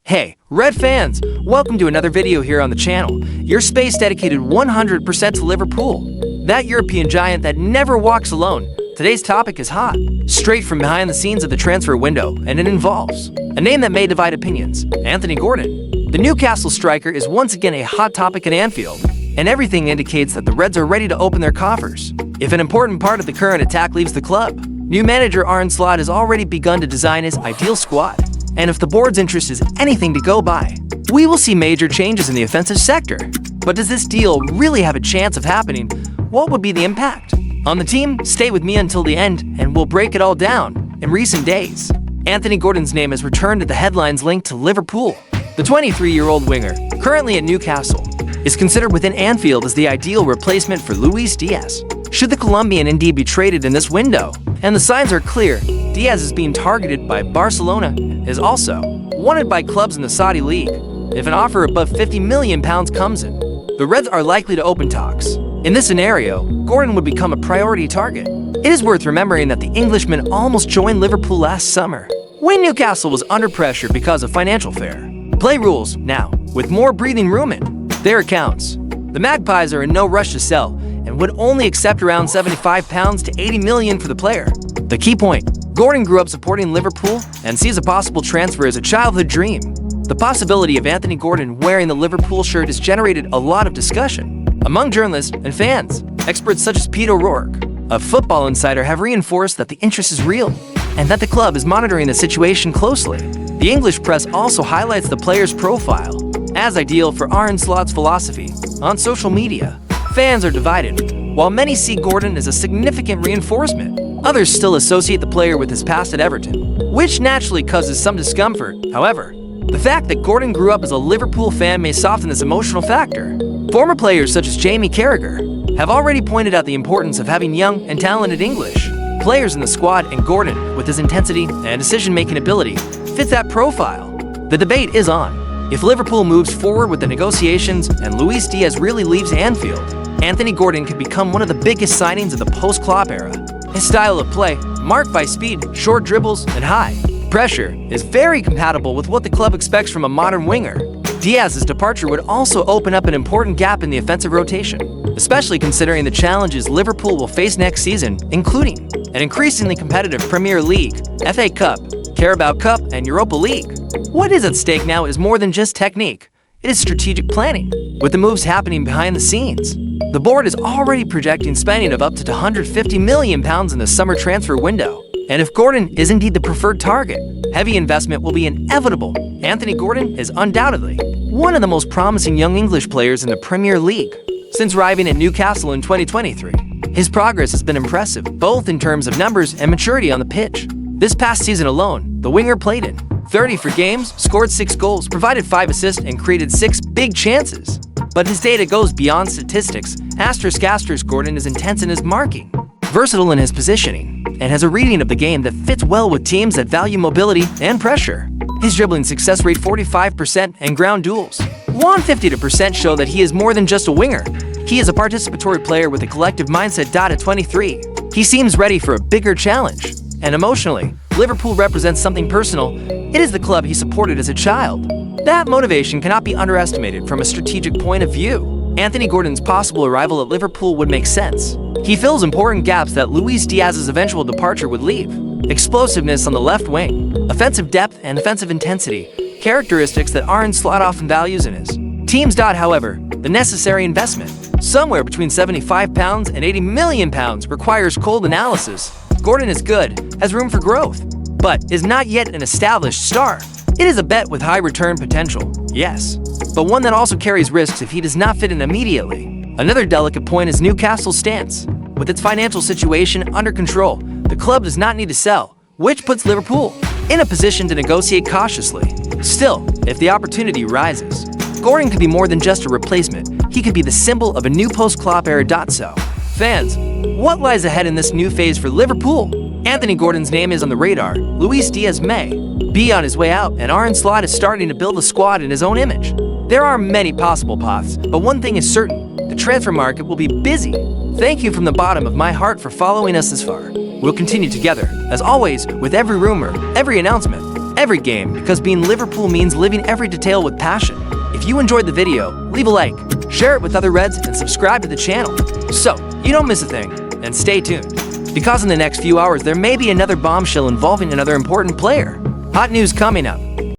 Hey, Red fans! Welcome to another video here on the channel. Your space dedicated 100% to Liverpool. That European giant that never walks alone. Today's topic is hot, straight from behind the scenes of the transfer window, and it involves a name that may divide opinions, Anthony Gordon. The Newcastle striker is once again a hot topic at Anfield, and everything indicates that the Reds are ready to open their coffers. If an important part of the current attack leaves the club, new manager Arne Slot has already begun to design his ideal squad. And if the board's interest is anything to go by, we will see major changes in the offensive sector. But does this deal really have a chance of happening? What would be the impact on the team? Stay with me until the end and we'll break it all down. In recent days, Anthony Gordon's name has returned to the headlines linked to Liverpool. The 23-year-old winger, currently at Newcastle, is considered within Anfield as the ideal replacement for Luis Diaz. Should the Colombian indeed be traded in this window? And the signs are clear. Diaz is being targeted by Barcelona, is also wanted by clubs in the Saudi League. If an offer above £50 million comes in, the Reds are likely to open talks. In this scenario, Gordon would become a priority target. It is worth remembering that the Englishman almost joined Liverpool last summer, when Newcastle was under pressure because of financial fair play rules. Now, with more breathing room in their accounts, the Magpies are in no rush to sell and would only accept around £75 to £80 million for the player. The key point: Gordon grew up supporting Liverpool and sees a possible transfer as a childhood dream. The possibility of Anthony Gordon wearing the Liverpool shirt has generated a lot of discussion among journalists and fans. Experts such as Pete O'Rourke of Football Insider have reinforced that the interest is real and that the club is monitoring the situation closely. The English press also highlights the player's profile as ideal for Arne Slot's philosophy. On social media, fans are divided. While many see Gordon as a significant reinforcement, others still associate the player with his past at Everton, which naturally causes some discomfort. However, the fact that Gordon grew up as a Liverpool fan may soften this emotional factor. Former players such as Jamie Carragher have already pointed out the importance of having young and talented English players in the squad, and Gordon, with his intensity and decision-making ability, fits that profile. The debate is on. If Liverpool moves forward with the negotiations and Luis Diaz really leaves Anfield, Anthony Gordon could become one of the biggest signings of the post-Klopp era. His style of play, marked by speed, short dribbles, and high pressure, is very compatible with what the club expects from a modern winger. Diaz's departure would also open up an important gap in the offensive rotation, especially considering the challenges Liverpool will face next season, including an increasingly competitive Premier League, FA Cup, Carabao Cup, and Europa League. What is at stake now is more than just technique. It is strategic planning, with the moves happening behind the scenes. The board is already projecting spending of up to £150 million in the summer transfer window. And if Gordon is indeed the preferred target, heavy investment will be inevitable. Anthony Gordon is undoubtedly one of the most promising young English players in the Premier League. Since arriving at Newcastle in 2023, his progress has been impressive, both in terms of numbers and maturity on the pitch. This past season alone, the winger played in 34 games, scored 6 goals, provided 5 assists, and created 6 big chances. But his data goes beyond statistics. Gordon is intense in his marking, versatile in his positioning, and has a reading of the game that fits well with teams that value mobility and pressure. His dribbling success rate 45% and ground duels 150% show that he is more than just a winger. He is a participatory player with a collective mindset. At 23, he seems ready for a bigger challenge. And emotionally, Liverpool represents something personal. It is the club he supported as a child. That motivation cannot be underestimated from a strategic point of view. Anthony Gordon's possible arrival at Liverpool would make sense. He fills important gaps that Luis Diaz's eventual departure would leave. Explosiveness on the left wing, offensive depth, and offensive intensity, characteristics that Arne Slot often values in his teams. However, the necessary investment, somewhere between £75 and £80 million, requires cold analysis. Gordon is good, has room for growth, but is not yet an established star. It is a bet with high return potential, yes, but one that also carries risks if he does not fit in immediately. Another delicate point is Newcastle's stance. With its financial situation under control, the club does not need to sell, which puts Liverpool in a position to negotiate cautiously. Still, if the opportunity rises, Gordon could be more than just a replacement. He could be the symbol of a new post-Klopp era. So, fans, what lies ahead in this new phase for Liverpool? Anthony Gordon's name is on the radar. Luis Diaz may be on his way out, and Arne Slot is starting to build a squad in his own image. There are many possible paths, but one thing is certain: the transfer market will be busy. Thank you from the bottom of my heart for following us this far. We'll continue together, as always, with every rumor, every announcement, every game because being Liverpool means living every detail with passion. If you enjoyed the video, leave a like, share it with other Reds, and subscribe to the channel so you don't miss a thing. And stay tuned, because in the next few hours there may be another bombshell involving another important player. Hot news coming up.